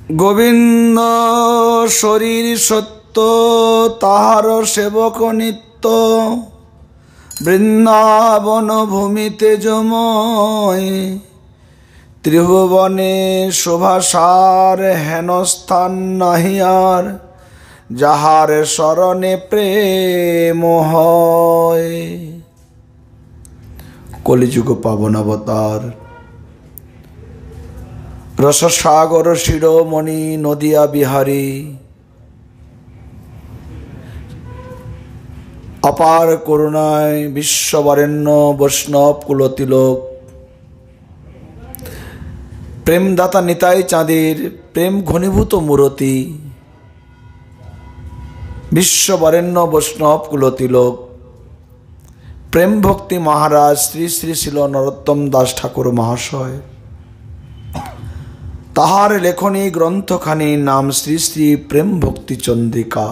গোবিন্দ শরীর সত্য, তাহার সেবক নিত্য। বৃন্দাবন ভূমি তেজময়, ত্রিভুবনে শোভাসার হেনস্থান নাহি আর। যাহার শরণে প্রেম হয়। কলিযুগ পাবন অবতার রসসাগর শিরোমণি নদিয়া বিহারী, অপার করুণায় বিশ্ববরেণ্য বৈষ্ণব কুলতিলক, প্রেমদাতা নিতাই চাঁদের প্রেম ঘনীভূত মূরতি, বিশ্ববরেণ্য বৈষ্ণব কুলতিলক, প্রেম ভক্তি মহারাজ শ্রী শ্রী শিল নরোত্তম দাস ঠাকুর মহাশয়, তাহার লেখনী গ্রন্থখানির নাম শ্রী শ্রী প্রেম ভক্তি চন্দ্রিকা।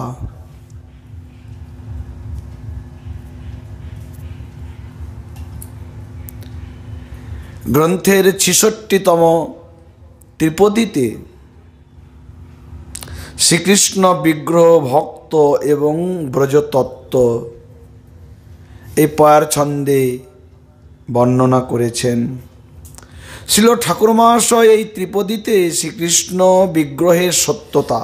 গ্রন্থের ৬৬তম ত্রিপদীতে শ্রীকৃষ্ণ বিগ্রহ, ভক্ত এবং ব্রজতত্ত্ব এই পয়ার ছন্দে বর্ণনা করেছেন। শিল ঠাকুর মহাশয় এই ত্রিপদীতে শ্রীকৃষ্ণ বিগ্রহের সত্যতা,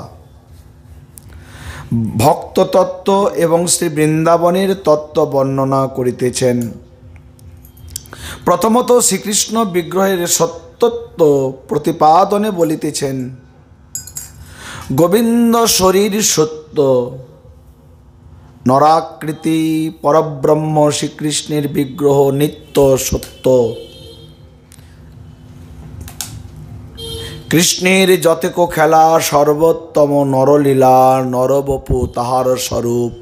ভক্ততত্ত্ব এবং শ্রী বৃন্দাবনের তত্ত্ব বর্ণনা করিতেছেন। প্রথমত শ্রীকৃষ্ণ বিগ্রহের সত্যত্ব প্রতিপাদনে বলিতেছেন, গোবিন্দ শরীর সত্য, নরাকৃতি পরব্রহ্ম শ্রীকৃষ্ণের বিগ্রহ নিত্য সত্য। কৃষ্ণের যতেক খেলা সর্বোত্তম নরলীলা, নরবপু তাহার স্বরূপ,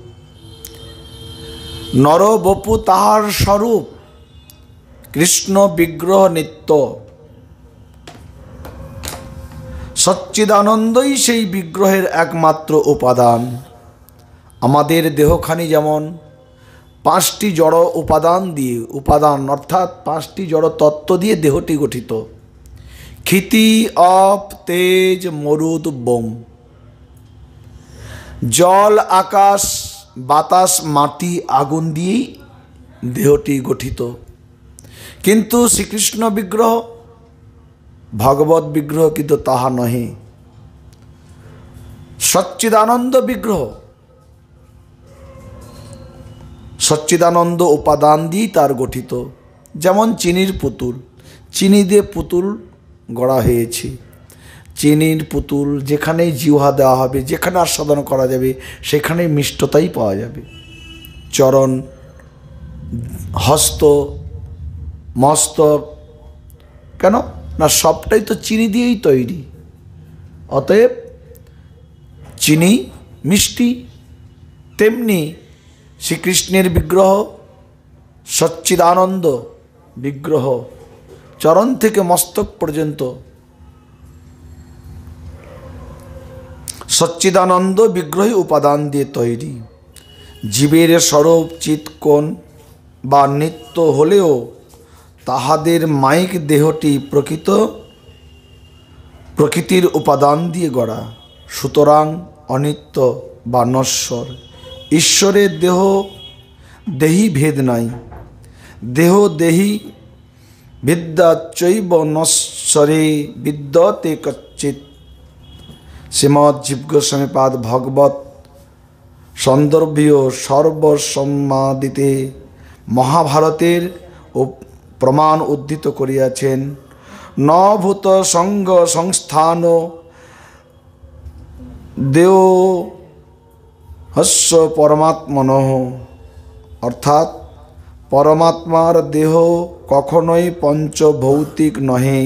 নরবপু তাহার স্বরূপ। কৃষ্ণ বিগ্রহ নিত্য, সচ্চিদানন্দই সেই বিগ্রহের একমাত্র উপাদান। আমাদের দেহখানি যেমন ৫টি জড় উপাদান দিয়ে, উপাদান অর্থাৎ ৫টি জড় তত্ত্ব দিয়ে দেহটি গঠিত। ক্ষিতি, অপ, তেজ, মরুদ, বোম। জল, আকাশ, বাতাস, মাটি, আগুন দিয়েই দেহটি গঠিত। কিন্তু শ্রীকৃষ্ণ বিগ্রহ, ভগবত বিগ্রহ কিন্তু তাহা নহে। সচ্চিদানন্দ বিগ্রহ, সচ্চিদানন্দ উপাদান দিয়েই তার গঠিত। যেমন চিনির পুতুল, চিনি দিয়ে পুতুল গড়া হয়েছে। চিনির পুতুল যেখানেই জিহ্বা দেওয়া হবে, যেখানে আস্বাদন করা যাবে, সেখানেই মিষ্টতাই পাওয়া যাবে। চরণ, হস্ত, মস্তক, কেন না সবটাই তো চিনি দিয়েই তৈরি। অতএব চিনি মিষ্টি। তেমনি শ্রীকৃষ্ণের বিগ্রহ সচ্চিদানন্দ বিগ্রহ, চরণ থেকে মস্তক পর্যন্ত সচ্চিদানন্দ বিগ্রহী উপাদান দিয়ে তৈরি। জীবের স্বরূপ চিৎকোণ বা নিত্য হলেও তাহাদের মাইক দেহটি প্রকৃতির উপাদান দিয়ে গড়া, সুতরাং অনিত্য বা নশ্বর। ঈশ্বরের দেহ দেহি ভেদ নাই। দেহ দেহি বিদ্যা চৈব নশ্বরে বিদ্যতে কচ্চিৎ। শ্রীমৎ জীবগোস্বামীপাদ ভগবত সন্দর্ভীয় সর্বসম্মাদিতে মহাভারতের প্রমাণ উদ্ধৃত করিয়াছেন। ন ভূত সঙ্গ সংস্থান দেহ হস্য পরমাত্মনঃ, অর্থাৎ পরমাত্মার দেহ কখনোই পঞ্চভৌতিক নহে।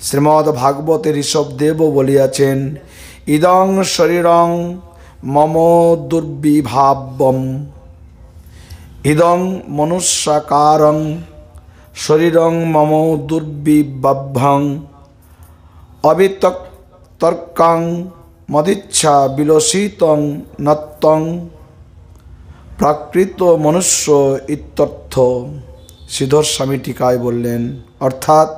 শ্রীমদ্ ভাগবতের ঋষভদেব বলিয়াছেন, ইদং শরীরং মম দুর্বিভাব্যম, ইদং মনুষ্যাকারং শরীরং মম দুর্বিভাব্যং, অবিতর্কাং মদিচ্ছা বিলসিতং নত্যং প্রাকৃত মনুষ্য ইত্যর্থ। শ্রীধর স্বামী টিকায় বললেন, অর্থাৎ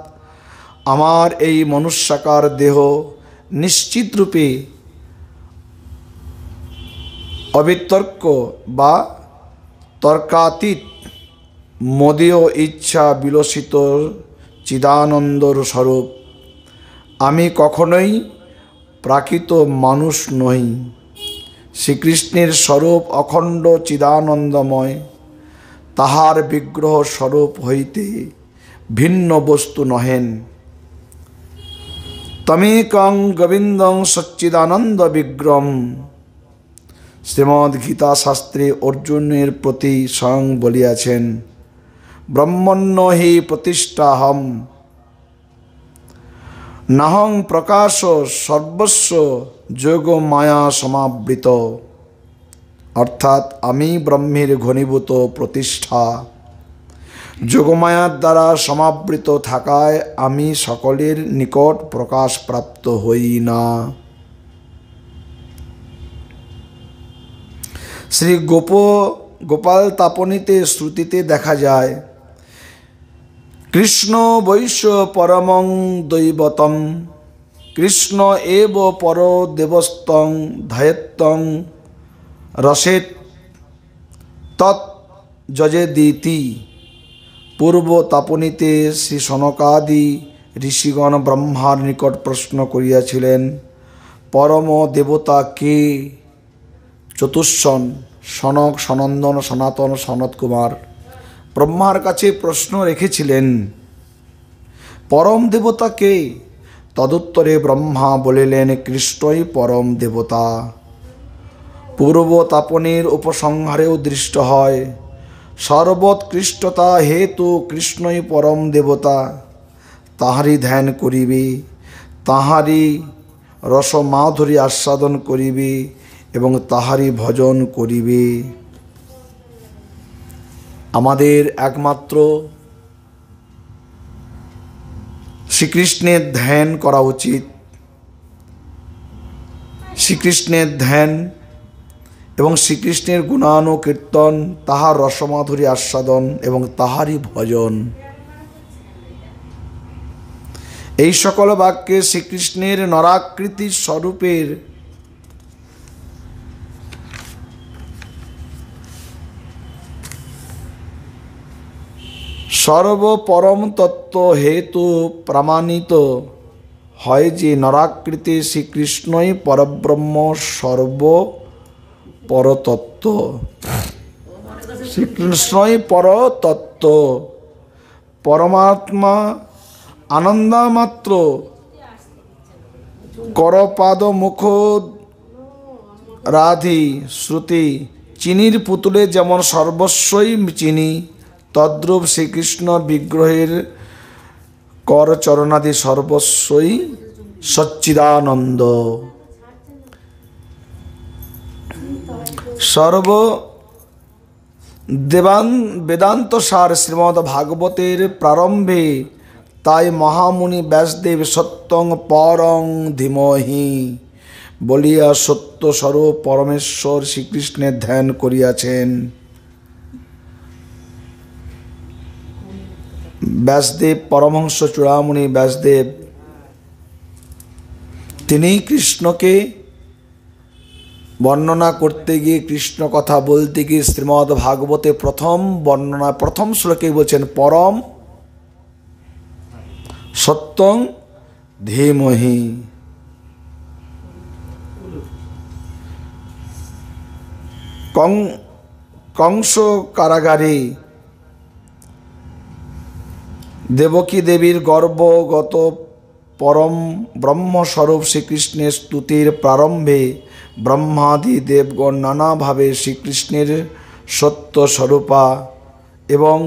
আমার এই মনুষ্যাকার দেহ নিশ্চিত রূপে অবিতর্ক বা তর্কাতীত মদীয় ইচ্ছা বিলসিত চিদানন্দর স্বরূপ। আমি কখনোই প্রাকৃত মানুষ নই। শ্রীকৃষ্ণের স্বরূপ অখণ্ড চিদানন্দময়, তাহার বিগ্রহ স্বরূপ হইতে ভিন্ন বস্তু নহেন। তমেকং গোবিন্দং সচ্চিদানন্দ বিগ্রহম। শ্রীমদ্ গীতা শাস্ত্রে অর্জুনের প্রতি স্বয়ং বলিয়াছেন, ব্রহ্মণ্য হি প্রতিষ্ঠাহম নাহং প্রকাশ সর্বস্ব যোগ মায়া সমাবৃত। অর্থাৎ আমি ব্রহ্মের ঘনীভূত প্রতিষ্ঠা, যোগমায়ার দ্বারা সমাবৃত থাকায় আমি সকলের নিকট প্রকাশ প্রাপ্ত হই না। শ্রী গোপাল তাপনীতে শ্রুতিতে দেখা যায়, কৃষ্ণ বৈশ্য পরমং দৈবতম, কৃষ্ণ এব পর দেবস্তং ধায়ত্তং রসেত তৎ যজেদিতি। পূর্ব তাপনীতে শ্রী সনকাদি ঋষিগণ ব্রহ্মার নিকট প্রশ্ন করিয়াছিলেন, পরম দেবতা কে? চতুষ্ষণ সনক, সনন্দন, সনাতন, সনত কুমার ব্রহ্মার কাছে প্রশ্ন রেখেছিলেন, পরম দেবতা কে? তদুত্তরে ব্রহ্মা বলিলেন, কৃষ্ণই পরম দেবতা। পূর্ব তাপনের উপসংহারেও দৃষ্ট হয়, সর্বোৎকৃষ্টতা হেতু কৃষ্ণই পরম দেবতা। তাহারই ধ্যান করিবে, তাহারই রসমাধুরী আস্বাদন করিবে এবং তাহারই ভজন করিবে। আমাদের একমাত্র শ্রীকৃষ্ণের ধ্যান করা উচিত। শ্রীকৃষ্ণের ধ্যান এবং শ্রীকৃষ্ণের গুণানুকীর্তন, তাহার রসমাধুরী আস্বাদন এবং তাহারই ভজন, এই সকল বাক্যে শ্রীকৃষ্ণের নরাকৃতি স্বরূপের সর্বপরম তত্ত্ব হেতু প্রমাণিত হয় যে নরাকৃতি শ্রীকৃষ্ণই পরব্রহ্ম, সর্বপরতত্ত্ব। শ্রীকৃষ্ণই পরতত্ত্ব, পরমাত্মা, আনন্দমাত্র। করপাদ মুখ রাধি শ্রুতি, চিনির পুতুলে যেমন সর্বস্বই চিনি, তদ্রূপ শ্রীকৃষ্ণ বিগ্রহের কর চরণাদি সর্বস্বই সচ্চিদানন্দ। সর্ব বেদান্ত সার শ্রীমদ্ ভাগবতের প্রারম্ভে তাই মহামুনি ব্যাসদেব সত্যং পরং ধীমহি বলিয়া সত্য স্বরূপ পরমেশ্বর শ্রীকৃষ্ণের ধ্যান করিয়াছেন। ব্যাসদেব, পরমহংস চূড়ামণি ব্যাসদেব, তিনি কৃষ্ণকে বর্ণনা করতে গিয়ে, কৃষ্ণ কথা বলতে গিয়ে শ্রীমদ্ ভাগবতে প্রথম বর্ণনা, প্রথম শ্লোকে বলছেন পরম সত্যং ধীমহি। কংস কারাগারে দেবকী দেবীর গর্ভগত পরম ব্রহ্মস্বরূপ শ্রীকৃষ্ণের স্তুতির প্রারম্ভে ব্রহ্মাদি দেবগণ নানাভাবে শ্রীকৃষ্ণের সত্য স্বরূপা এবং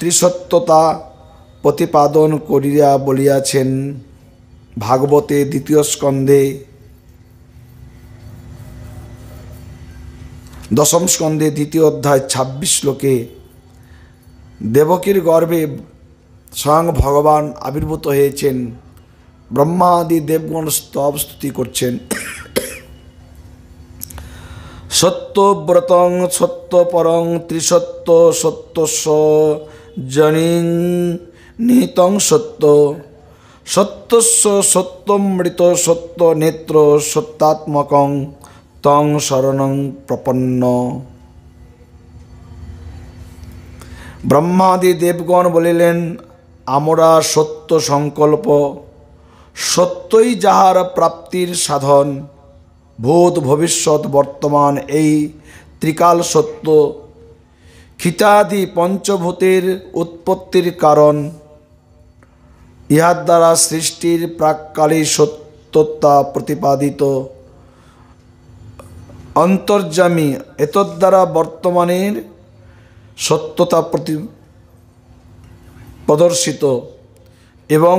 ত্রিসত্যতা প্রতিপাদন করিয়া বলিয়াছেন। ভাগবতে দ্বিতীয় স্কন্ধে দশম স্কন্ধে দ্বিতীয় অধ্যায় 26 শ্লোকে দেবকীর গর্ভে স্বয়ং ভগবান আবির্ভূত হয়েছেন। ব্রহ্মাদি দেবগণ স্তব স্তুতি করছেন। সত্যব্রতং সত্যপরং ত্রিসত্য সত্যস্য জনিং নিহিতং সত্য সত্যস্য সত্যমৃত সত্য নেত্র সত্যাত্মকং তং শরণং প্রপন্ন। ব্রহ্মাদি দেবগণ বলিলেন, আমরা সত্য সংকল্প, সত্যই যাহার প্রাপ্তির সাধন, ভূত ভবিষ্যৎ বর্তমান এই ত্রিকাল সত্য, ক্ষিতাদি পঞ্চভূতের উৎপত্তির কারণ, ইহার দ্বারা সৃষ্টির প্রাক্কালে সত্যতা প্রতিপাদিত, অন্তর্যামী এতদ্বারা বর্তমানের সত্যতা প্রদর্শিত এবং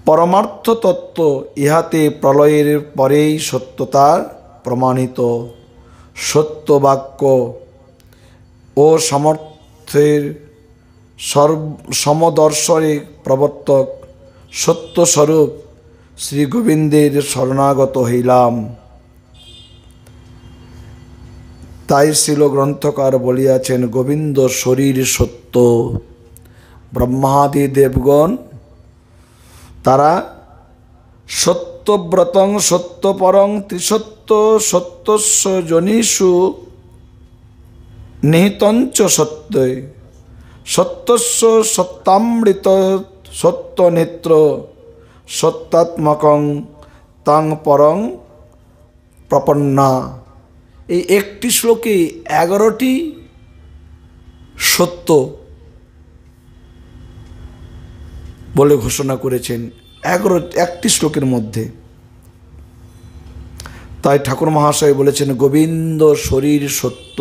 পরমার্থ তত্ত্ব ইহাতে প্রলয়ের পরেই সত্যতার প্রমাণিত। সত্যবাক্য ও সমর্থের সমদর্শনে প্রবর্তক সত্যস্বরূপ শ্রী গোবিন্দের শরণাগত হইলাম। তাই শিল গ্রন্থকার বলিয়াছেন, গোবিন্দ শরীর সত্য। ব্রহ্মাদি দেবগণ তারা সত্যব্রতং সত্যপরং ত্রিসত্য সত্যস্য জনিষু নিহিতঞ্চ সত্যই সত্যস্য সত্যামৃত সত্যনেত্র সত্যাত্মকং তাং পরং প্রপন্না। এই একটি শ্লোকে 11টি সত্য বলে ঘোষণা করেছেন একটি শ্লোকের মধ্যে। তাই ঠাকুর মহাশয় বলেছেন, গোবিন্দ শরীর সত্য।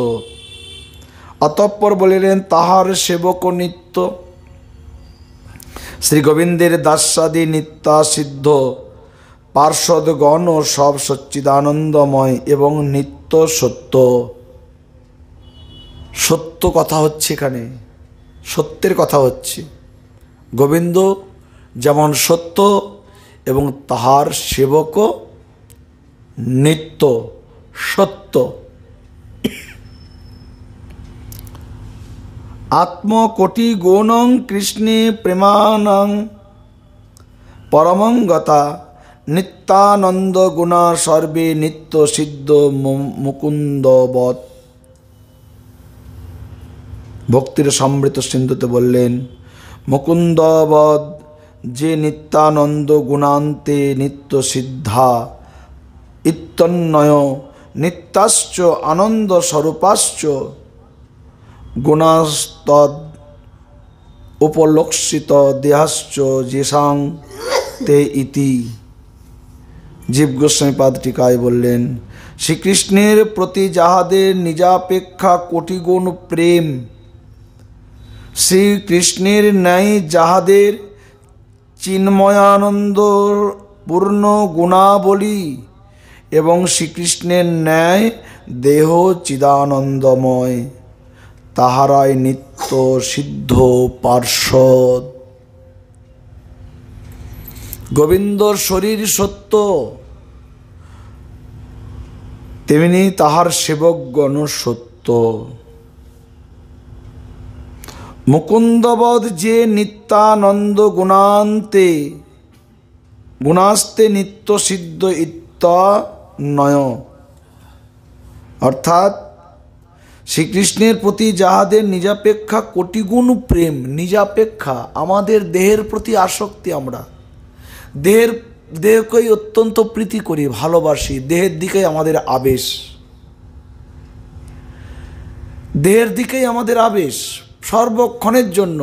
অতঃপর বলিলেন, তাহার সেবক নিত্য। শ্রী গোবিন্দের দাস্যাদি নিত্যাসিদ্ধ পার্ষদগণ সব সচ্চিদানন্দময় এবং নিত্য সত্য। সত্য কথা হচ্ছে, এখানে সত্যের কথা হচ্ছে। গোবিন্দ যেমন সত্য এবং তাহার সেবকও নিত্য সত্য। আত্মকোটি গৌণং কৃষ্ণে প্রেমানং পরমঙ্গতা নিত্যানন্দ গুণা সর্বে নিত্য সিদ্ধ মুকুন্দবৎ। ভক্তির সমৃত সিন্ধুতে বললেন, মুকুন্দবৎ যে নিত্যানন্দ গুণান্তে নিত্য সিদ্ধা ইত্যন্বয় নিত্যাশ্চ আনন্দ স্বরূপাশ্চ গুণাস্তদ উপলক্ষিত দেহাশ্চ যেসাং তে ইতি। জীব গোস্বামীপাদ টিকায় বললেন, শ্রীকৃষ্ণের প্রতি যাহাদের নিজাপেক্ষা কোটিগুণ প্রেম, শ্রীকৃষ্ণের ন্যায় যাহাদের চিন্ময়ানন্দ পূর্ণ গুণাবলী এবং শ্রীকৃষ্ণের ন্যায় দেহ চিদানন্দময়, তাহারাই নিত্য সিদ্ধ পার্ষদ। গোবিন্দর শরীর সত্য, তেমনি তাহার সেবকগণ সত্য। মুকুন্দবধ যে নিত্যানন্দ গুণাস্তে নিত্য সিদ্ধ ইত্যন্বয়, অর্থাৎ শ্রীকৃষ্ণের প্রতি যাহাদের নিজাপেক্ষা কোটিগুণ প্রেম। নিজাপেক্ষা আমাদের দেহের প্রতি আসক্তি, আমরা দেহকেই অত্যন্ত প্রীতি করি, ভালোবাসি, দেহের দিকেই আমাদের আবেশ, দেহের দিকেই আমাদের আবেশ সর্বক্ষণের জন্য।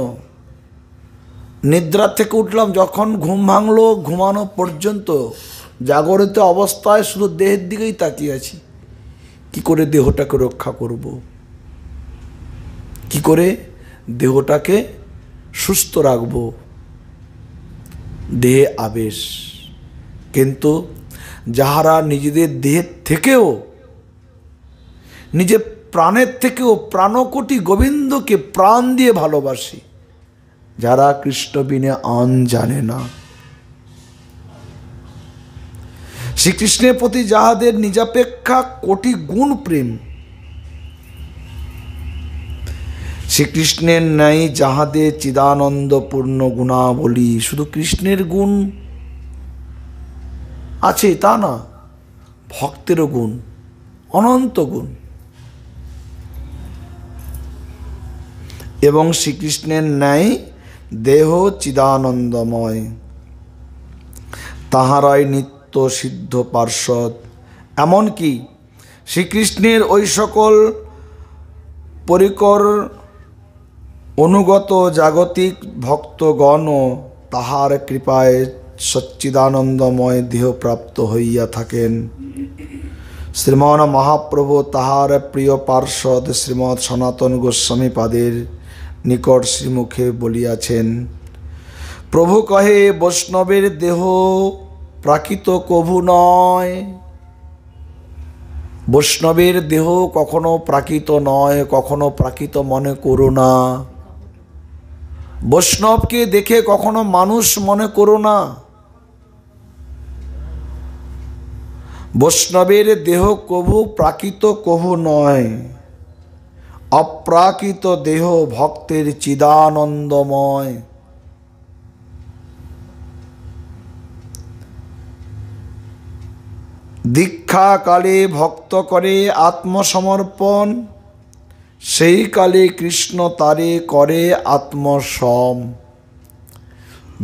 নিদ্রা থেকে উঠলাম, যখন ঘুম ভাঙলো, ঘুমানো পর্যন্ত জাগরিত অবস্থায় শুধু দেহের দিকেই তাকিয়ে আছি। কি করে দেহটাকে রক্ষা করব, কি করে দেহটাকে সুস্থ রাখব, দেহে আবেশ। কিন্তু যাহারা নিজেদের দেহের থেকেও, নিজের প্রাণের থেকেও প্রাণকোটি গোবিন্দকে প্রাণ দিয়ে ভালোবাসি, যারা কৃষ্ণ বিনে আন জানে না, শ্রীকৃষ্ণের প্রতি যাহাদের নিজাপেক্ষা কোটি গুণ প্রেম, শ্রীকৃষ্ণের ন্যায় যাহাদের চিদানন্দপূর্ণ গুণাবলী, শুধু কৃষ্ণের গুণ আছে তা না, ভক্তেরও গুণ, অনন্ত গুণ। এবং শ্রীকৃষ্ণের ন্যায় দেহ চিদানন্দময়, তাহারাই নিত্য সিদ্ধ পার্ষদ। এমনকি শ্রীকৃষ্ণের ওই সকল পরিকর অনুগত জাগতিক ভক্তগণও তাহার কৃপায় সচ্চিদানন্দময় দেহপ্রাপ্ত হইয়া থাকেন। শ্রীমান মহাপ্রভু তাহার প্রিয় পার্ষদ শ্রীমৎ সনাতন গোস্বামী পাদের নিকট শ্রীমুখে বলিয়াছেন, প্রভু কহে বৈষ্ণবের দেহ প্রাকৃত কভু নয়। বৈষ্ণবের দেহ কখনো প্রাকৃত নয়, কখনো প্রাকৃত মনে করো না। বৈষ্ণবকে দেখে কখনো মানুষ মনে করো না। বৈষ্ণবের দেহ কভু প্রাকৃত কভু নয়, অপ্রাকৃত দেহ ভক্তের চিদানন্দময়। দীক্ষা কালে ভক্ত করে আত্মসমর্পণ, সেই কালে কৃষ্ণ তারে করে আত্মসম।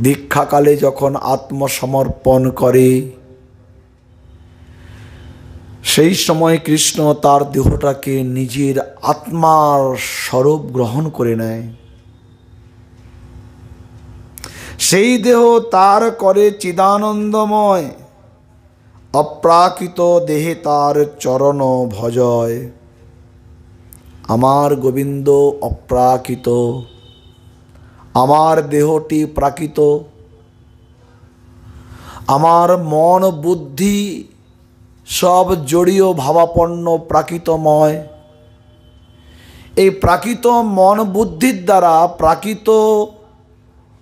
দীক্ষাকালে যখন আত্মসমর্পণ করে, সেই সময় কৃষ্ণ তার দেহটাকে নিজের আত্মার স্বরূপ গ্রহণ করে নেয়। সেই দেহ তার করে চিদানন্দময়, অপ্রাকৃত দেহে তার চরণ ভজয়। আমার গোবিন্দ অপ্রাকৃত, আমার দেহটি প্রাকৃত। আমার মন বুদ্ধি সব জড়ীয় ভাবাপন্ন প্রাকৃতময়। এই প্রাকৃত মন বুদ্ধির দ্বারা, প্রাকৃত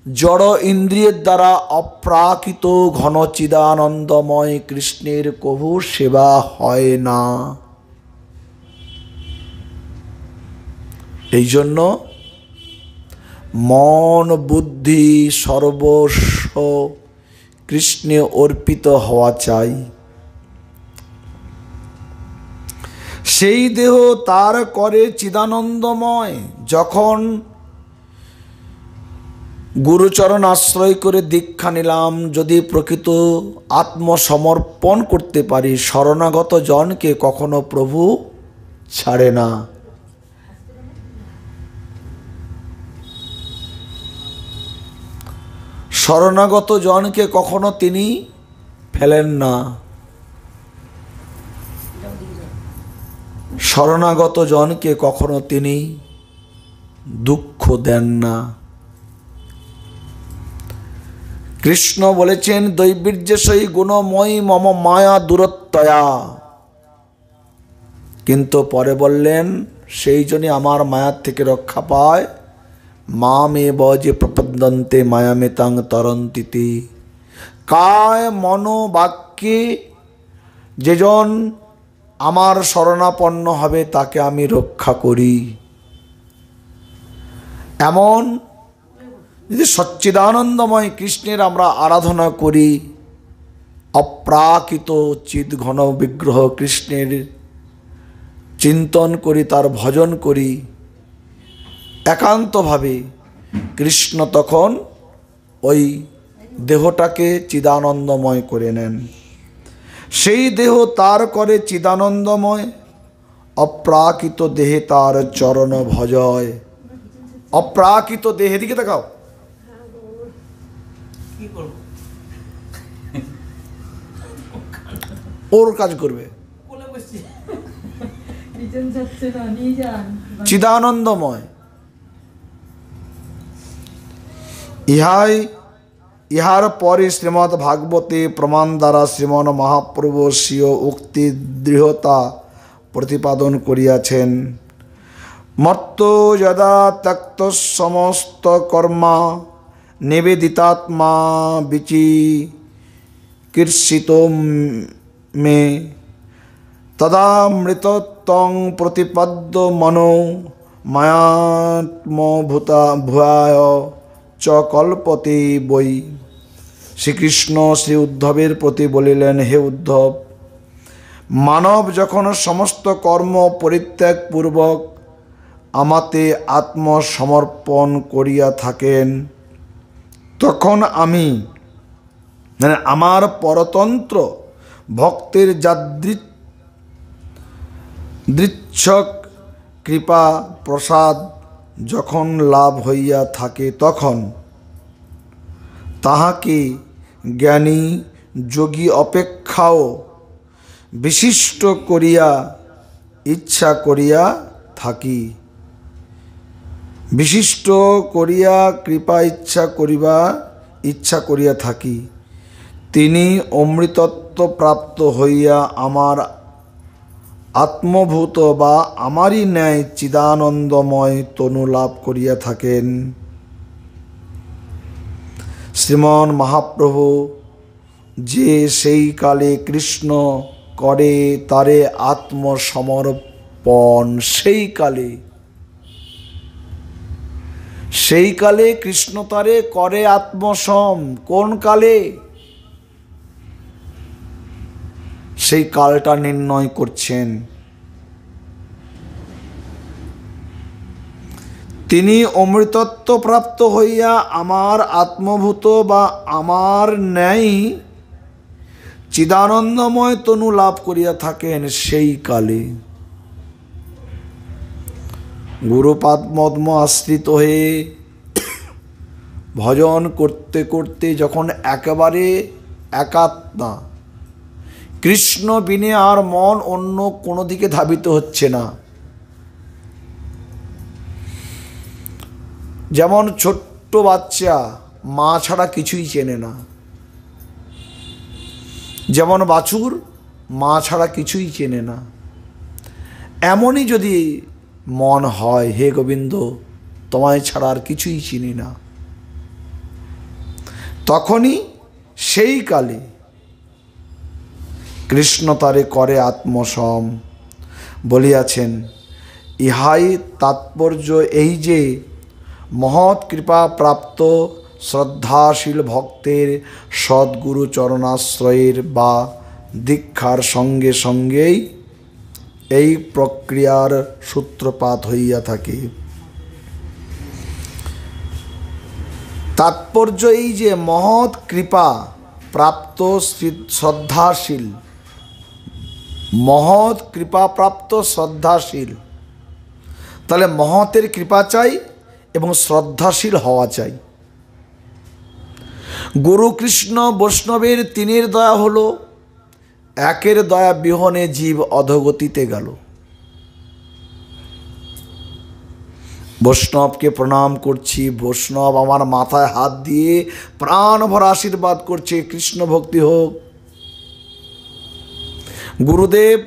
জড় ইন্দ্রিয়ের দ্বারা অপ্রাকৃত ঘন চিদানন্দময় কৃষ্ণের কভু সেবা হয় না। এই জন্য মন বুদ্ধি সর্বস্ব কৃষ্ণে অর্পিত হওয়া চাই। সেই দেহ তার করে চিদানন্দময়। যখন গুরুচরণ আশ্রয় করে দীক্ষা নিলাম, যদি প্রকৃত আত্মসমর্পণ করতে পারি, শরণাগত জনকে কখনো প্রভু ছাড়ে না। শরণাগত জনকে কখনো তিনি ফেলেন না। শরণাগত জনকে কখনো তিনি দুঃখ দেন না। কৃষ্ণ বলেছেন, দৈবীর্যসই গুণময়ী মম মায়া দূরত্বয়া। কিন্তু পরে বললেন, সেই জন্য আমার মায়ার থেকে রক্ষা পায়। মামে বজে প্রপদ্যন্তে মায়ামেতাং তরন্তিতে। কায় মন বাক্যে যেজন আমার শরণাপন্ন হবে তাকে আমি রক্ষা করি। এমন যদি সচ্চিদানন্দময় কৃষ্ণের আমরা আরাধনা করি, অপ্রাকৃত চিৎ ঘন বিগ্রহ কৃষ্ণের চিন্তন করি, তার ভজন করি একান্তভাবে, কৃষ্ণ তখন ওই দেহটাকে চিদানন্দময় করে নেন। সেই দেহ তার করে চিদানন্দময়, অপ্রাকৃত দেহে তার চরণ ভজয়। অপ্রাকৃত দেহে দিকে দেখাও, ওর কাজ করবে। চিদানন্দময়। ইহার পরে শ্রীমদ্ ভাগবতে প্রমাণ দ্বারা শ্রীমন মহাপ্রভু স্বীয় উক্তি দৃঢ়তা প্রতিপাদন করিয়াছেন। মর্ত যদা ত্যক্ত সমস্ত কর্মা নিবেদিতাত্মা বিচিকীর্ষিত মে তদা মৃতত্বং প্রতিপদ্য মনো মায়াত্মভূতা ভূয়ায় চ কল্পতে বৈ। শ্রীকৃষ্ণ শ্রী উদ্ধবের প্রতি বলিলেন, হে উদ্ধব, মানব যখন সমস্ত কর্ম পরিত্যাগ পূর্বক আমাতে আত্মসমর্পণ করিয়া থাকেন, তখন আমি আমার পরতন্ত্র ভক্তের যাদৃচ্ছক কৃপা প্রসাদ যখন লাভ হইয়া থাকে, তখন তাহাকে জ্ঞানী যোগী অপেক্ষাও বিশিষ্ট করিয়া ইচ্ছা করিয়া থাকি। বিশিষ্ট করিয়া কৃপা ইচ্ছা করিয়া থাকি। তিনি অমৃতত্ব প্রাপ্ত হইয়া আমার আত্মভূত বা আমারই ন্যায় চিদানন্দময় তনু লাভ করিয়া থাকেন। শ্রীমন মহাপ্রভু যে সেই কালে কৃষ্ণ করে তারে আত্মসমর্পণ, সেই কালে কৃষ্ণ তারে করে আত্মসম। কোন কালে? সেই কালটা নির্ণয় করছেন। তিনি অমৃতত্ব প্রাপ্ত হইয়া আমার আত্মভূত বা আমার ন্যায় চিদানন্দময় তনু লাভ করিয়া থাকেন সেই কালে। গুরুপাদপদ্ম আশ্রিত হয়ে ভজন করতে করতে যখন একেবারে একাত্মা, কৃষ্ণ বিনে আর মন অন্য কোনো দিকে ধাবিত হচ্ছে না। যেমন ছোট্ট বাচ্চা মা ছাড়া কিছুই চেনে না, যেমন বাছুর মা ছাড়া কিছুই চেনে না, এমনই যদি মন হয়, হে গোবিন্দ তোমায় ছাড়া আর কিছুই চিনি না, তখনই সেই কালে কৃষ্ণ তারে করে আত্মসম বলিয়াছেন। ইহাই তাৎপর্য এই যে মহৎ কৃপা প্রাপ্ত শ্রদ্ধাশীল ভক্তের সদ্গুরু চরণাশ্রয়ের বা দীক্ষার সঙ্গে সঙ্গেই এই প্রক্রিয়ার সূত্রপাত হইয়া থাকে। তাৎপর্য এই যে মহৎ কৃপা প্রাপ্ত শ্রদ্ধাশীল, মহৎ কৃপা প্রাপ্ত শ্রদ্ধাশীল, তাহলে মহতের কৃপা চাই এবং শ্রদ্ধাশীল হওয়া চাই। গুরু কৃষ্ণ বৈষ্ণবের তিনের দয়া হলো, একের দয়া বিহনে জীব অধোগতিতে গেল। বৈষ্ণবকে প্রণাম করছি, বৈষ্ণব আমার মাথায় হাত দিয়ে প্রাণ ভরা আশীর্বাদ করছে, কৃষ্ণ ভক্তি হোক। গুরুদেব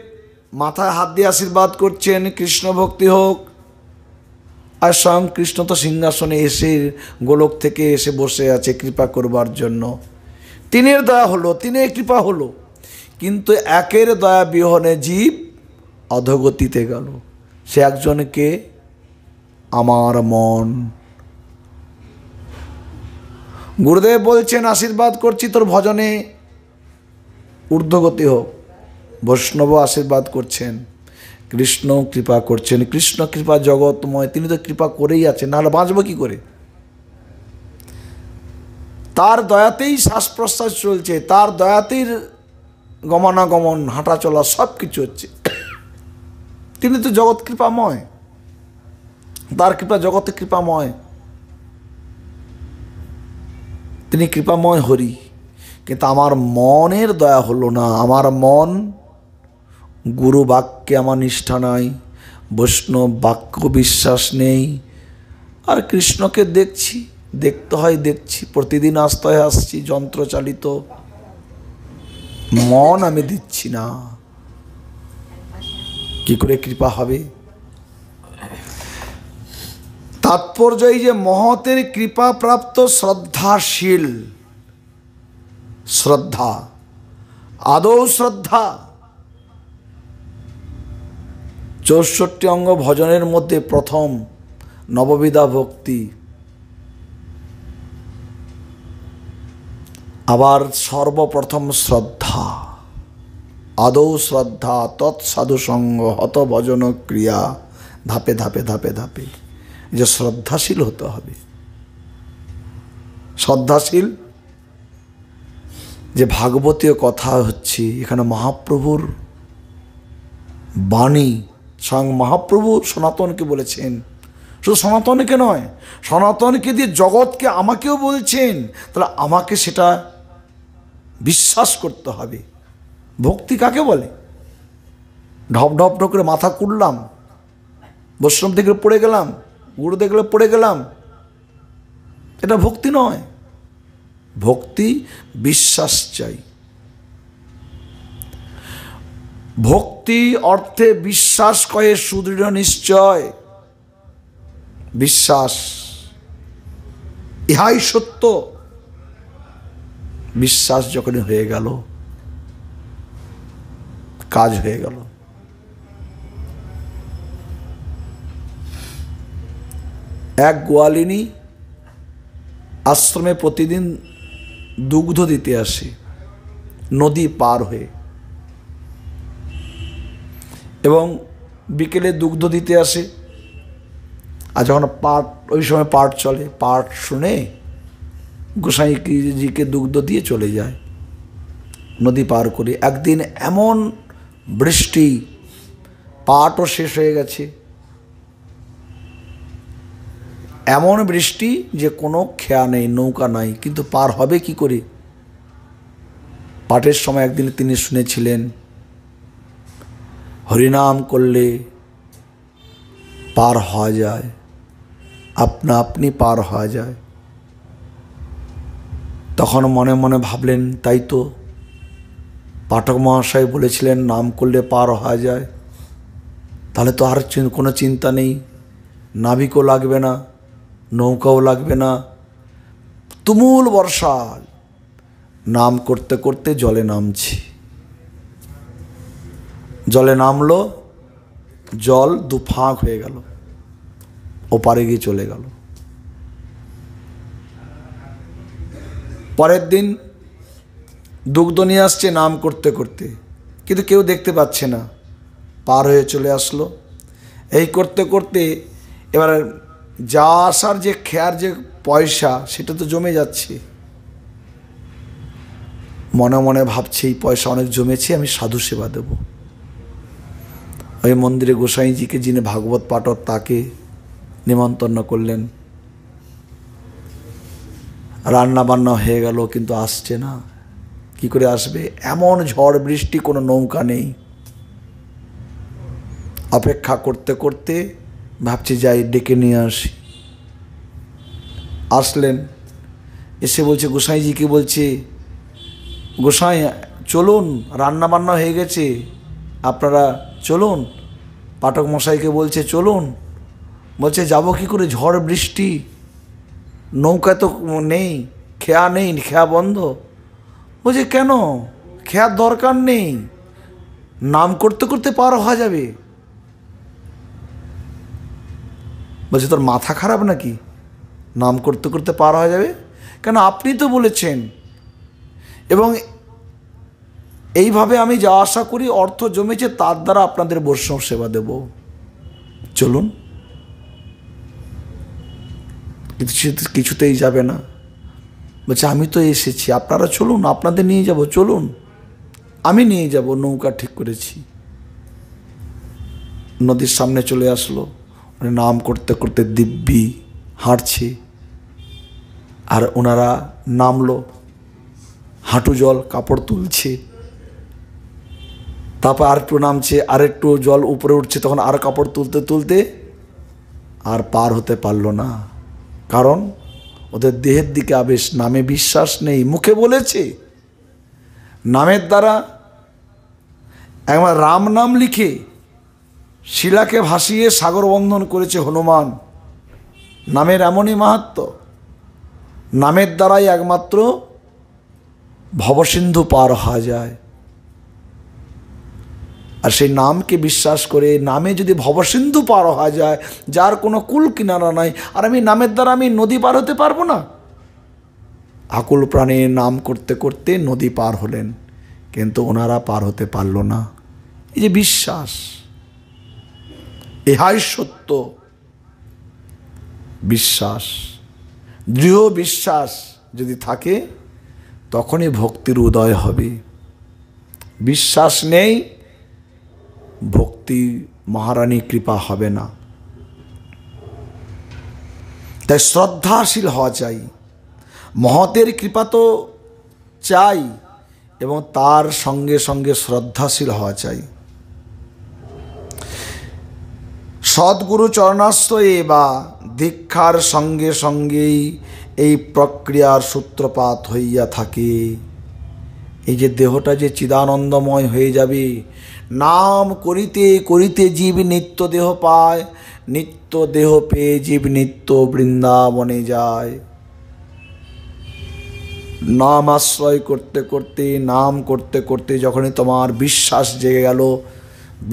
মাথায় হাত দিয়ে আশীর্বাদ করছেন, কৃষ্ণ ভক্তি হোক। আর স্বয়ং কৃষ্ণ তো সিংহাসনে এসে গোলক থেকে এসে বসে আছে কৃপা করবার জন্য। তিনের দয়া হলো, তিনের কৃপা হলো, কিন্তু একের দয়া বিহনে জীব অধোগতিতে গেল। সে একজনকে আমার মন। গুরুদেব বলছেন আশীর্বাদ করছি তোর ভজনে ঊর্ধ্বগতি হোক। বৈষ্ণব আশীর্বাদ করছেন, কৃষ্ণ কৃপা করছেন। কৃষ্ণ কৃপা জগৎময়, তিনি তো কৃপা করেই আছেন, নাহলে বাঁচব কি করে? তার দয়াতেই শ্বাস প্রশ্বাস চলছে, তার দয়াতেই গমনাগমন হাঁটা চলা সব কিছু হচ্ছে। তিনি তো জগৎ কৃপাময়, তার কৃপা জগতে কৃপাময়, তিনি কৃপাময় হরি। কিন্তু আমার মনের দয়া হলো না, আমার মন গুরু বাক্যে আমার নিষ্ঠা নাই, বৈষ্ণব বাক্য বিশ্বাস নেই। আর কৃষ্ণকে দেখছি, দেখতে হয় দেখছি, প্রতিদিন আসতে হয় আসছি, যন্ত্রচালিত মন আমি দিচ্ছি না, কি করে কৃপা হবে? তাৎপর্য এই যে মহতের কৃপা প্রাপ্ত শ্রদ্ধাশীল, শ্রদ্ধা আদৌ শ্রদ্ধা, 64 অঙ্গ ভজনের মধ্যে প্রথম নববিধা ভক্তি। আবার সর্বপ্রথম শ্রদ্ধা, আদৌ শ্রদ্ধা, তৎসাধু সঙ্গ, হত ভজন ক্রিয়া, ধাপে ধাপে ধাপে ধাপে যে শ্রদ্ধাশীল হতে হবে। শ্রদ্ধাশীল যে ভাগবতীয় কথা হচ্ছে, এখানে মহাপ্রভুর বাণী, স্বয়ং মহাপ্রভু সনাতনকে বলেছেন। শুধু সনাতনকে নয়, সনাতনকে দিয়ে জগৎকে, আমাকেও বলছেন। তাহলে আমাকে সেটা বিশ্বাস করতে হবে। ভক্তি কাকে বলে? ঢপ ঢপ ঢপ করে মাথা কুড়লাম, বৈষ্ণব দেখলে পড়ে গেলাম, গুরু দেখলে পড়ে গেলাম, এটা ভক্তি নয়। ভক্তি বিশ্বাস চাই। ভক্তি অর্থে বিশ্বাস কয়ে সুদৃঢ় নিশ্চয়। বিশ্বাস, ইহাই সত্য। বিশ্বাস যখনই হয়ে গেল, কাজ হয়ে গেল। এক গোয়ালিনী আশ্রমে প্রতিদিন দুগ্ধ দিতে আসে নদী পার হয়ে, এবং বিকেলে দুগ্ধ দিতে আসে। আর যখন পাঠ, ওই সময় পাঠ চলে, পাঠ শুনে গোসাইজিকে দুগ্ধ দিয়ে চলে যায় নদী পার করে। একদিন এমন বৃষ্টি, পাটও শেষ হয়ে গেছে, এমন বৃষ্টি যে কোনো খেয়া নেই, নৌকা নাই, কিন্তু পার হবে কি করে? পাঠের সময় একদিন তিনি শুনেছিলেন হরিনাম করলে পার হওয়া যায়, আপনা আপনি পার হওয়া যায়। তখন মনে মনে ভাবলেন, তাই তো পাঠক মহাশয় বলেছিলেন নাম করলে পার হওয়া যায়, তাহলে তো আর কোনো চিন্তা নেই, নাবিকও লাগবে না, নৌকাও লাগবে না। তুমুল বর্ষা, নাম করতে করতে জলে নামছি। জলে নামলো, জল দুফাঁক হয়ে গেল, ওপারে গিয়ে চলে গেল। পরের দিন দুগ্ধ নিয়ে আসছে নাম করতে করতে, কিন্তু কেউ দেখতে পাচ্ছে না, পার হয়ে চলে আসলো। এই করতে করতে এবার যা আসার যে খেয়ার যে পয়সা, সেটা তো জমে যাচ্ছে। মনে মনে ভাবছে এই পয়সা অনেক জমেছে, আমি সাধু সেবা দেব। ওই মন্দিরে গোসাইজিকে, যিনি ভাগবত পাঠক, তাকে নিমন্ত্রণ করলেন। রান্না বান্না হয়ে গেল, কিন্তু আসছে না। কি করে আসবে? এমন ঝড় বৃষ্টি, কোনো নৌকা নেই। অপেক্ষা করতে করতে ভাবছি যাই ডেকে নিয়ে আসি। আসলেন, এসে বলছে, গোসাইজিকে বলছে, গোসাই চলুন, রান্না বান্না হয়ে গেছে, আপনারা চলুন। পাঠক মশাইকে বলছে চলুন, বলছে যাব কি করে, ঝড় বৃষ্টি, নৌকা তো নেই, খেয়া নেই, খেয়া বন্ধ। বলছে কেন, খেয়ার দরকার নেই, নাম করতে করতে পার হওয়া যাবে। বলছে তোর মাথা খারাপ নাকি, নাম করতে করতে পার হওয়া যাবে? কেন, আপনি তো বলেছেন, এবং এইভাবে আমি যা আশা করি অর্থ জমেছে, তার দ্বারা আপনাদের বৈষ্ণব সেবা দেব, চলুন। কিছুতেই যাবে না। বলছে আমি তো এসেছি, আপনারা চলুন, আপনাদের নিয়ে যাব, চলুন, আমি নিয়ে যাব, নৌকা ঠিক করেছি। নদীর সামনে চলে আসলো, নাম করতে করতে দিব্যি হাঁটছে, আর ওনারা নামলো, হাঁটু জল, কাপড় তুলছে, তারপর আর একটু নামছে, আর একটু জল উপরে উঠছে, তখন আর কাপড় তুলতে তুলতে আর পার হতে পারলো না। কারণ ওদের দেহের দিকে আবেশ, নামে বিশ্বাস নেই। মুখে বলেছে, নামের দ্বারা একবার রাম নাম লিখে শিলাকে ভাসিয়ে সাগর বন্ধন করেছে হনুমান। নামের এমনই মাহাত্ম্য, নামের দ্বারাই একমাত্র ভবসিন্ধু পার হওয়া যায়। আর সেই নামকে বিশ্বাস করে নামে যদি ভবসিন্ধু পার হওয়া যায়, যার কোনো কুল কিনারা নাই, আর আমি নামের দ্বারা আমি নদী পার হতে পারবো না? আকুল প্রাণে নাম করতে করতে নদী পার হলেন, কিন্তু ওনারা পার হতে পারল না। এই যে বিশ্বাস, ইহাই সত্য। বিশ্বাস, দৃঢ় বিশ্বাস যদি থাকে তখনই ভক্তির উদয় হবে। বিশ্বাস নেই, ভক্তি মহারানী কৃপা হবে না। তাই শ্রদ্ধাশীল হওয়া চাই, মহতের কৃপা তো চাই, এবং তার সঙ্গে সঙ্গে শ্রদ্ধাশীল হওয়া চাই। সদ্গুরু চরণাশ্রয়ে বা দীক্ষার সঙ্গে সঙ্গেই এই প্রক্রিয়ার সূত্রপাত হইয়া থাকে। এই যে দেহটা যে চিদানন্দময় হয়ে যাবে, নাম করিতে করিতে জীব নিত্য দেহ পায়, নিত্য দেহ পেয়ে জীব নিত্য বৃন্দাবনে যায়। নাম আশ্রয় করতে করতে, নাম করতে করতে যখনই তোমার বিশ্বাস জেগে গেল,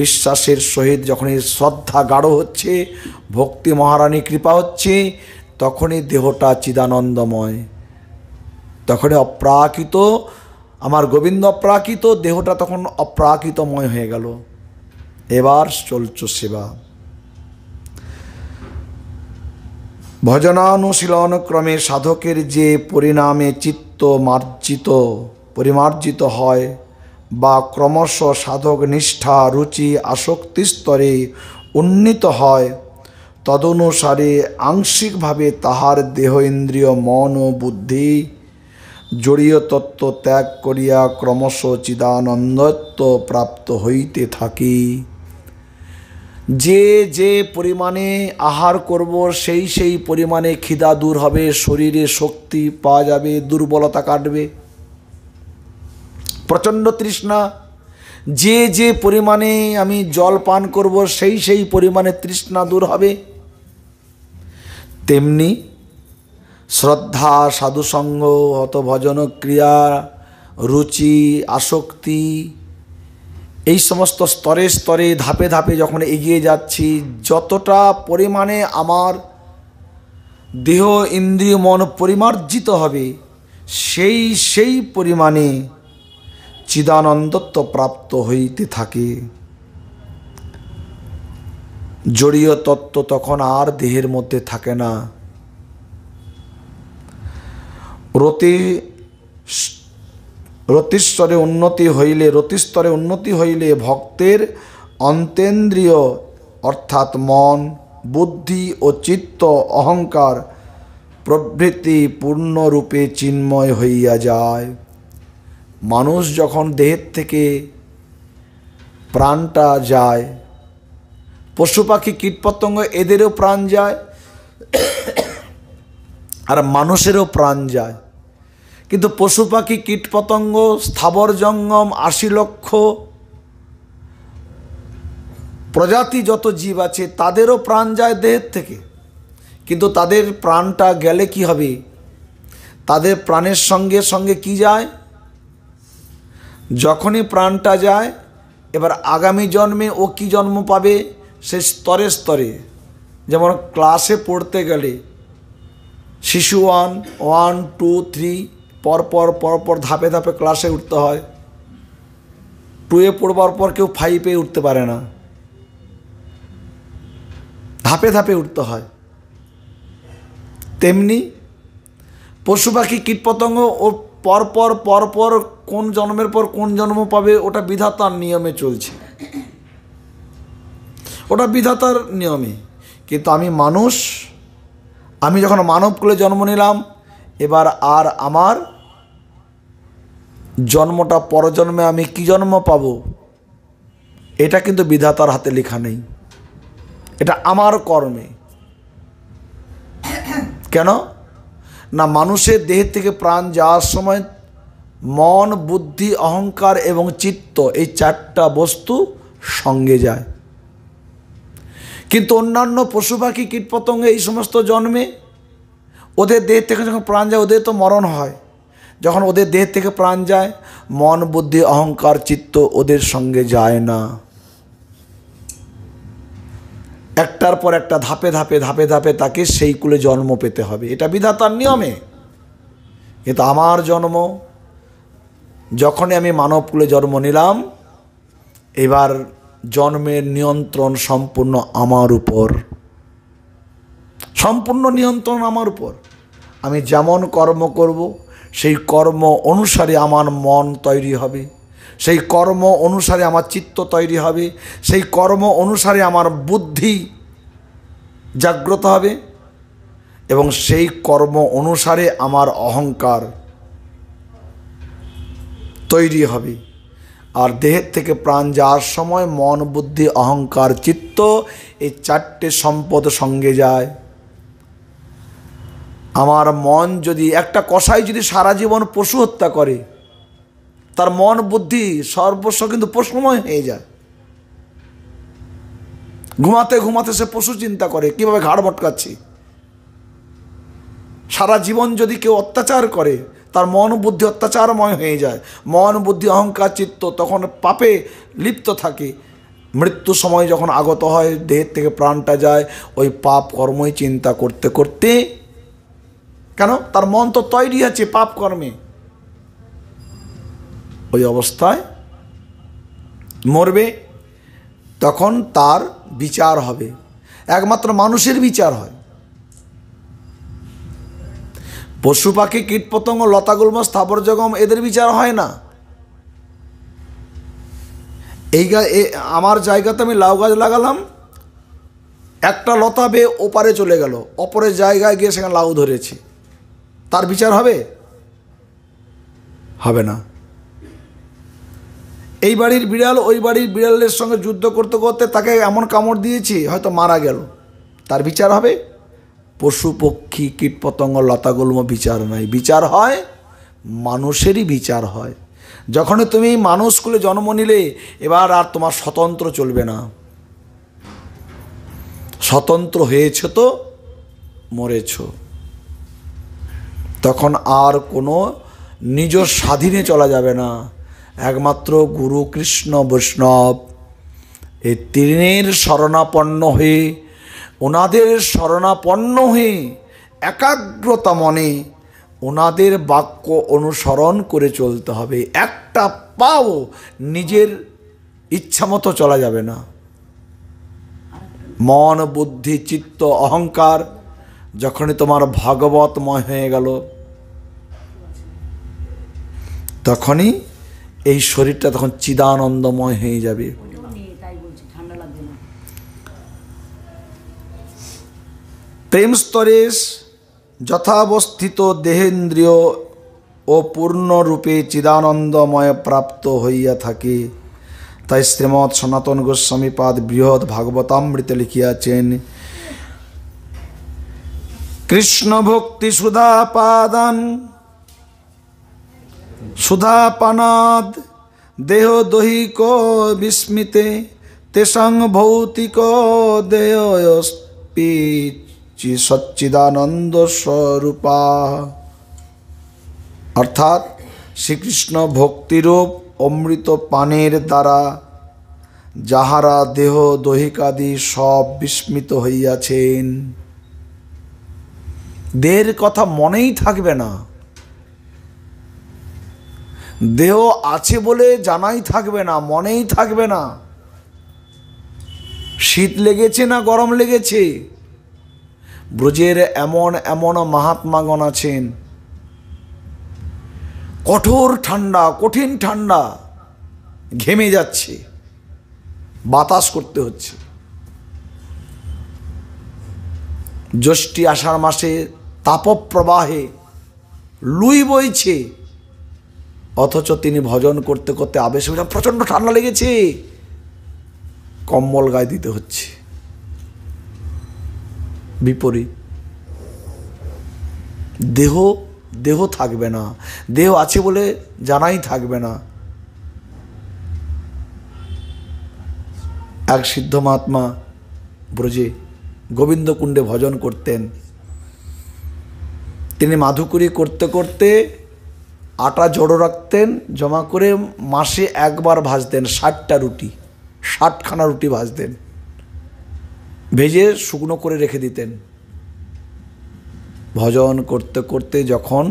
বিশ্বাসের সহিত যখনই শ্রদ্ধা গাঢ় হচ্ছে, ভক্তি মহারানী কৃপা হচ্ছে, তখনই দেহটা চিদানন্দময়, তখনই অপ্রাকৃত, আমার গোবিন্দ অপ্রাকৃত, দেহটা তখন অপ্রাকৃতময় হয়ে গেল। এবার চলছ সেবা। ভজনানুশীলন ক্রমে সাধকের যে পরিণামে চিত্ত পরিমার্জিত হয় বা ক্রমশ সাধক নিষ্ঠা রুচি আসক্তি স্তরে উন্নীত হয়, তদনুসারে আংশিকভাবে তাহার দেহ ইন্দ্রিয় মন ও বুদ্ধি জড়ীয় তত্ত্ব ত্যাগ করিয়া ক্রমশ চিদানন্দত্ব প্রাপ্ত হইতে থাকি। যে যে পরিমাণে আহার করব সেই সেই পরিমাণে খিদা দূর হবে, শরীরে শক্তি পাওয়া যাবে, দুর্বলতা কাটবে। প্রচণ্ড তৃষ্ণা, যে যে পরিমাণে আমি জল পান করব সেই সেই পরিমাণে তৃষ্ণা দূর হবে। তেমনি শ্রদ্ধা, সাধুসঙ্গ, হত ভজন ক্রিয়া, রুচি, আসক্তি, এই সমস্ত স্তরে স্তরে ধাপে ধাপে যখন এগিয়ে যাচ্ছি, যতটা পরিমাণে আমার দেহ ইন্দ্রিয় মন পরিমার্জিত হবে, সেই সেই পরিমাণে চিদানন্দত্ব প্রাপ্ত হইতে থাকে। জড়ীয় তত্ত্ব তখন আর দেহের মধ্যে থাকে না। রতিস্তরে উন্নতি হইলে ভক্তের অন্তেন্দ্রিয় অর্থাৎ মন, বুদ্ধি ও চিত্ত, অহংকার প্রভৃতি পূর্ণরূপে চিন্ময় হইয়া যায়। মানুষ যখন দেহের থেকে প্রাণটা যায়, পশু পাখি কীটপতঙ্গ এদেরও প্রাণ যায়, আর মানুষেরও প্রাণ যায়। কিন্তু পশু পাখি কীটপতঙ্গ স্থাবর জঙ্গম ৮০ লক্ষ প্রজাতি যত জীব আছে তাদেরও প্রাণ যায় দেহের থেকে। কিন্তু তাদের প্রাণটা গেলে কি হবে? তাদের প্রাণের সঙ্গে সঙ্গে কি যায়? যখনই প্রাণটা যায়, এবার আগামী জন্মে ও কি জন্ম পাবে? সে স্তরে স্তরে, যেমন ক্লাসে পড়তে গেলে শিশু 1, 1, 2, 3 পরপর পরপর ধাপে ধাপে ক্লাসে উঠতে হয়। 2-এ পড়বার পর কেউ 5-এ উঠতে পারে না, ধাপে ধাপে উঠতে হয়। তেমনি পশু পাখি কীটপতঙ্গ ও পরপর পরপর কোন জন্মের পর কোন জন্ম পাবে ওটা বিধাতার নিয়মে চলছে, ওটা বিধাতার নিয়মে। কিন্তু আমি মানুষ, আমি যখন মানব কুলে জন্ম নিলাম, এবার আর আমার জন্মটা পরজন্মে আমি কি জন্ম পাব এটা কিন্তু বিধাতার হাতে লেখা নেই, এটা আমার কর্মে। কেন না, মানুষের দেহের থেকে প্রাণ যাওয়ার সময় মন, বুদ্ধি, অহংকার এবং চিত্ত, এই 4টা বস্তু সঙ্গে যায়। কিন্তু অন্যান্য পশু পাখি কীটপতঙ্গ এই সমস্ত জন্মে ওদের দেহ থেকে যখন প্রাণ যায়, ওদের তো মরণ হয়। যখন ওদের দেহ থেকে প্রাণ যায়, মন, বুদ্ধি, অহংকার, চিত্ত ওদের সঙ্গে যায় না, একটার পর একটা ধাপে ধাপে ধাপে ধাপে তাকে সেই কুলে জন্ম পেতে হবে, এটা বিধাতার নিয়মে। কিন্তু আমার জন্ম, যখনই আমি মানব কুলে জন্ম নিলাম, এবার জন্মের নিয়ন্ত্রণ সম্পূর্ণ আমার উপর, সম্পূর্ণ নিয়ন্ত্রণ আমার উপর। আমি যেমন কর্ম করব, সেই কর্ম অনুসারে আমার মন তৈরি হবে, সেই কর্ম অনুসারে আমার চিত্ত তৈরি হবে, সেই কর্ম অনুসারে আমার বুদ্ধি জাগ্রত হবে, এবং সেই কর্ম অনুসারে আমার অহংকার তৈরি হবে। আর দেহের থেকে প্রাণ যাওয়ার সময় মন, বুদ্ধি, অহংকার, চিত্ত, এই চারটে সম্পদ সঙ্গে যায়। আমার মন যদি, একটা কসাই যদি সারা জীবন পশু হত্যা করে, তার মন, বুদ্ধি, সর্বস্ব কিন্তু পশুময় হয়ে যায়। ঘুমাতে ঘুমাতে সে পশু চিন্তা করে, কিভাবে ঘাড় ভটকাচ্ছি। সারা জীবন যদি কেউ অত্যাচার করে, তার মন, বুদ্ধি অত্যাচারময় হয়ে যায়। মন, বুদ্ধি, অহংকার, চিত্ত তখন পাপে লিপ্ত থাকে। মৃত্যু সময় যখন আগত হয়, দেহের থেকে প্রাণটা যায়, ওই পাপ কর্মই চিন্তা করতে করতে, কেন, তার মন তো তৈরি আছে পাপ কর্মে, ওই অবস্থায় মরবে। তখন তার বিচার হবে, একমাত্র মানুষের বিচার হয়। পশু পাখি, কীট পতঙ্গ, লতাগুল্ম, স্থাবর জঙ্গম, এদের বিচার হয় না। আমার জায়গাতে আমি লাউ গাছ লাগালাম, একটা লতা বেয়ে ওপারে চলে গেল, অপরের জায়গায় গিয়ে সেখানে লাউ ধরেছে, তার বিচার হবে? হবে না। এই বাড়ির বিড়াল ওই বাড়ির বিড়ালের সঙ্গে যুদ্ধ করতে করতে তাকে এমন কামড় দিয়েছি, হয়তো মারা গেল, তার বিচার হবে? পশু পক্ষী, কীট পতঙ্গ, লতাগুল্ম বিচার নাই, বিচার হয় মানুষেরই বিচার হয়। যখনই তুমি মানুষ কুলে জন্ম নিলে, এবার আর তোমার স্বতন্ত্র চলবে না। স্বতন্ত্র হয়েছ তো মরেছ, তখন আর কোনো নিজ স্বাধীনে চলা যাবে না। একমাত্র গুরু, কৃষ্ণ, বৈষ্ণব, এই তিনের শরণাপন্ন হয়ে, ওনাদের শরণাপন্ন হয়ে একাগ্রতা মনে ওনাদের বাক্য অনুসরণ করে চলতে হবে। একটা পাও নিজের ইচ্ছামতো চলা যাবে না। মন, বুদ্ধি, চিত্ত, অহংকার যখনই তোমার ভাগবতময় হয়ে গেল, তখনই এই শরীরটা তখন চিদানন্দময় হয়ে যাবে। প্রেম স্তরে যথাবস্থিত দেহেন্দ্রিয় ও পূর্ণরূপে চিদানন্দময় প্রাপ্ত হইয়া থাকে। তাই শ্রীমৎ সনাতন গোস্বামী পাদ বৃহৎ ভাগবতামৃতে লিখিয়াছেন, কৃষ্ণ ভক্তি সুধাপাদান সুধাপানাদ দেহ দৈহিক বিস্মিতে তেষাং ভৌতিক দেহস্পি সচ্চিদানন্দ স্বরূপা। অর্থাৎ শ্রীকৃষ্ণ ভক্তিরূপ অমৃত পানের দ্বারা যাহারা দেহ দৈহিকাদি সব বিস্মিত হইয়াছেন, দেহের কথা মনেই থাকবে না, দেহ আছে বলে জানাই থাকবে না, মনেই থাকবে না। শীত লেগেছে না গরম লেগেছে। ব্রজের এমন এমন মহাত্মাগণ আছেন, কঠোর ঠান্ডা, কঠিন ঠান্ডা, ঘেমে যাচ্ছে, বাতাস করতে হচ্ছে। জ্যৈষ্ঠী আষাঢ় মাসে তাপপ্রবাহে লুই বইছে, অথচ তিনি ভজন করতে করতে আবেশ হয়ে প্রচণ্ড ঠান্ডা লেগেছে, কম্বল গায়ে দিতে হচ্ছে। বিপরীত দেহ, দেহ থাকবে না, দেহ আছে বলে জানাই থাকবে না। এক সিদ্ধ মহাত্মা ব্রজে গোবিন্দকুণ্ডে ভজন করতেন। তিনি মাধুকরী করতে করতে আটা জড়ো রাখতেন, জমা করে মাসে একবার ভাজতেন 60টা রুটি, 60খানা রুটি ভাজতেন। ভেজে শুকনো করে রেখে দিতেন। ভজন করতে করতে যখন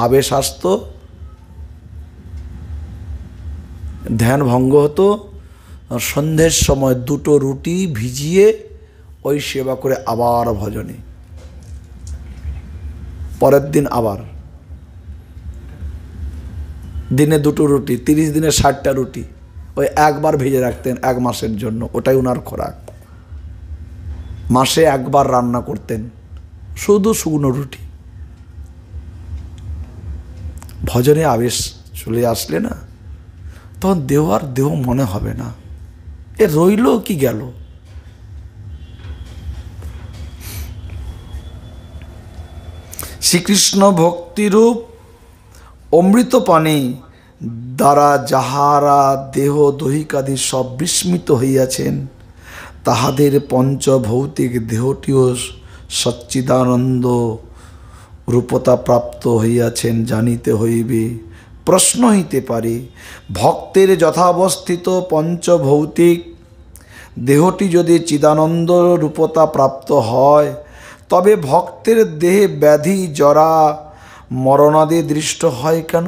আবেশ আসতো, ধ্যান ভঙ্গ হতো, সন্ধ্যের সময় 2টো রুটি ভিজিয়ে ওই সেবা করে আবার ভজনে, পরের দিন আবার দিনে 2টো রুটি, 30 দিনে 60টা রুটি, ওই একবার ভেজে রাখতেন 1 মাসের জন্য, ওটাই ওনার খোরাক। মাসে একবার রান্না করতেন শুধু শুকনো রুটি। ভজনে আবেশ চলে আসলে না, তখন দেহ আর দেহ মনে হবে না, এ রইল কি গেল। শ্রীকৃষ্ণ ভক্তিরূপ অমৃত পানে দ্বারা যাহারা দেহ দৈহিকাদি সব বিস্মিত হইয়াছেন, তাহাদের পঞ্চভৌতিক দেহটিও সচ্চিদানন্দ রূপতা প্রাপ্ত হইয়াছেন জানিতে হইবে। প্রশ্ন হইতে পারে, ভক্তের যথাবস্থিত পঞ্চভৌতিক দেহটি যদি চিদানন্দ রূপতা প্রাপ্ত হয়, তবে ভক্তের দেহে ব্যাধি জরা মরণাদি দৃষ্ট হয় কেন?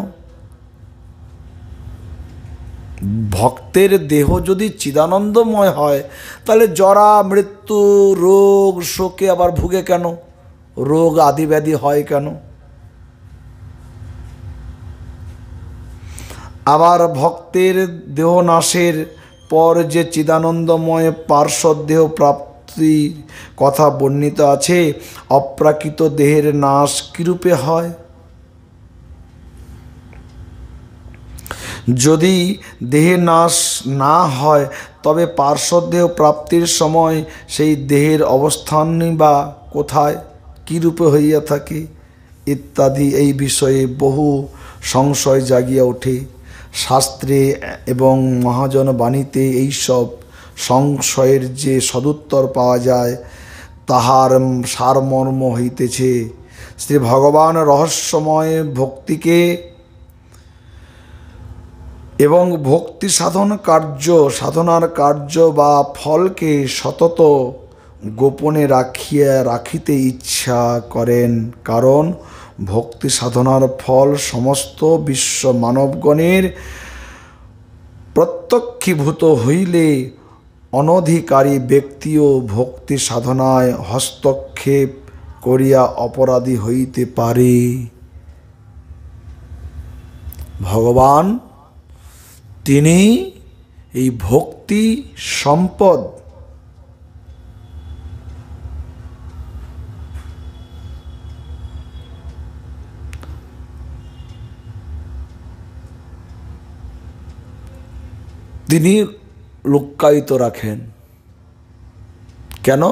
ভক্তের দেহ যদি চিদানন্দময় হয়, তাহলে জরা মৃত্যু রোগ শোকে আবার ভুগে কেন? রোগ আদি ব্যাধি হয় কেন? আবার ভক্তের দেহ নাশের পর যে চিদানন্দময় পার্শ্বদ দেহ প্রাপ্তির কথা বর্ণিত আছে, অপ্রাকৃত দেহের নাশ কিরূপে হয়? যদি দেহের নাশ না হয়, তবে পার্শ্বদ দেহ প্রাপ্তির সময় সেই দেহের অবস্থানই বা কোথায়, কীরূপে হইয়া থাকে ইত্যাদি এই বিষয়ে বহু সংশয় জাগিয়া ওঠে। শাস্ত্রে এবং মহাজন বাণীতে এইসব সংশয়ের যে সদুত্তর পাওয়া যায়, তাহার সারমর্ম হইতেছে শ্রী ভগবান রহস্যময় ভক্তিকে এবং ভক্তি সাধনার কার্য বা ফলকে সতত গোপনে রাখিতে ইচ্ছা করেন। কারণ ভক্তি সাধনার ফল সমস্ত বিশ্ব মানবগণের প্রত্যক্ষীভূত হইলে অনধিকারী ব্যক্তিও ভক্তি সাধনায় হস্তক্ষেপ করিয়া অপরাধী হইতে পারে। ভগবান তিনি এই ভক্তি সম্পদ তিনি লুক্কায়িত রাখেন। কেন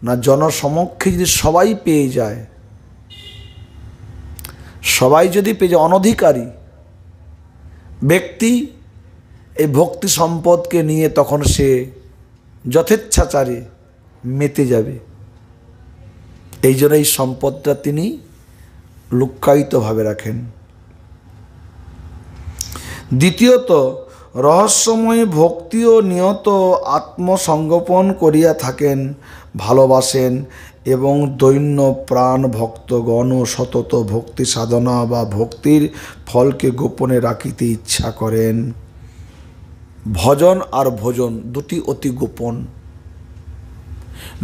না, জনসমক্ষে যদি সবাই পেয়ে যায়, সবাই যদি পেয়ে যায়, অনধিকারী ব্যক্তি এই ভক্তি সম্পদকে নিয়ে তখন সে যথেচ্ছাচারে মেতে যাবে। এই জন্য এই সম্পদটা তিনি লুক্কায়িতভাবে রাখেন। দ্বিতীয়ত, রহস্যময় ভক্তিও নিয়ত আত্মসংগোপন করিয়া থাকেন, ভালোবাসেন এবং দৈন্য প্রাণ ভক্তগণও সতত ভক্তি সাধনা বা ভক্তির ফলকে গোপনে রাখিতে ইচ্ছা করেন। ভজন আর ভোজন দুটি অতি গোপন।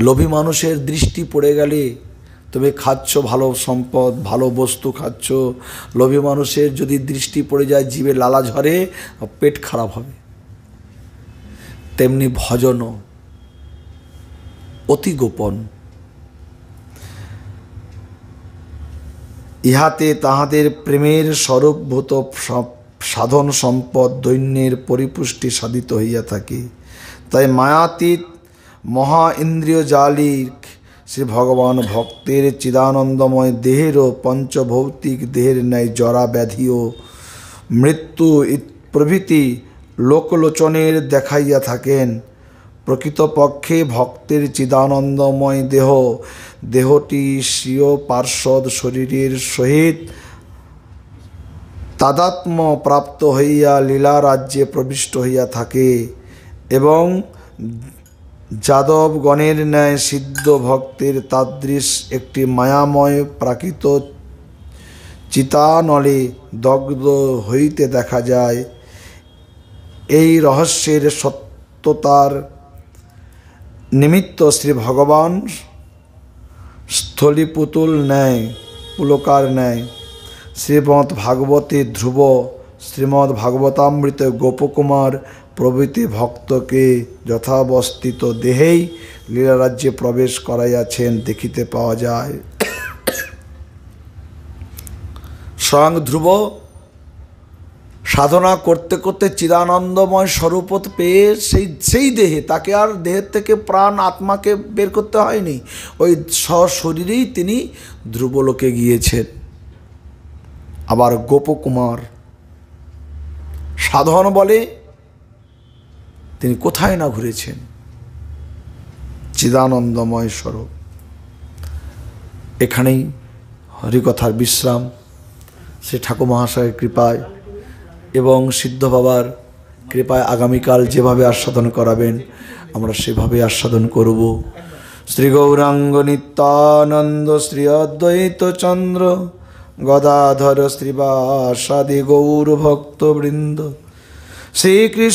লোভী মানুষের দৃষ্টি পড়ে গেলে তুমি খাচ্ছ ভালো সম্পদ, ভালো বস্তু খাচ্ছ, লোভী মানুষের যদি দৃষ্টি পড়ে যায় জিভে লালা ঝরে, পেট খারাপ হবে। তেমনি ভজনও অতি গোপন। ইহাতে তাহাদের প্রেমের স্বরূপভূত সাধন সম্পদ দৈন্যের পরিপুষ্টি সাধিত হইয়া থাকে। তাই মায়াতীত মহা ইন্দ্রিয় জালিক শ্রী ভগবান ভক্তের চিদানন্দময় দেহেরও পঞ্চভৌতিক দেহের ন্যায় জরা ব্যাধি ও মৃত্যু প্রভৃতি লোকলোচনের দেখাইয়া থাকেন। প্রকৃতপক্ষে ভক্তের চিদানন্দময় দেহটি স্বীয় পার্শ্বদ শরীরের সহিত তাদাত্ম্য প্রাপ্ত হইয়া লীলা রাজ্যে প্রবিষ্ট হইয়া থাকে এবং যাদবগণের ন্যায় সিদ্ধ ভক্তের তাদৃশ একটি মায়াময় প্রাকৃত চিতানলে দগ্ধ হইতে দেখা যায়। এই রহস্যের সত্যতার নিমিত্ত শ্রী ভগবান স্থলীপুতুল ন্যায় পুলকার ন্যায় শ্রীমদ্ ভাগবতী ধ্রুব, শ্রীমদ্ ভাগবতামৃত গোপকুমার প্রভৃতি ভক্তকে যথাবস্থিত দেহেই লীলারাজ্যে প্রবেশ করাইয়াছেন দেখিতে পাওয়া যায়। স্বয়ং ধ্রুব সাধনা করতে করতে চিদানন্দময় স্বরূপ পেয়ে সেই দেহে, তাকে আর দেহের থেকে প্রাণ আত্মাকে বের করতে হয়নি, ওই সশরীরেই তিনি ধ্রুবলোকে গিয়েছেন। আবার গোপকুমার সাধন বলে তিনি কোথায় না ঘুরেছেন, চিদানন্দময় স্বরূপ। এখানেই হরিকথার বিশ্রাম। শ্রী ঠাকুর মহাশয়ের কৃপায় এবং সিদ্ধ বাবার কৃপায় আগামীকাল যেভাবে আস্বাদন করাবেন আমরা সেভাবে আস্বাদন করব। শ্রী গৌরাঙ্গ নিত্যানন্দ শ্রী অদ্বৈত চন্দ্র গদাধর শ্রীবাসাদি গৌর ভক্তবৃন্দ শ্রীকৃষ্ণ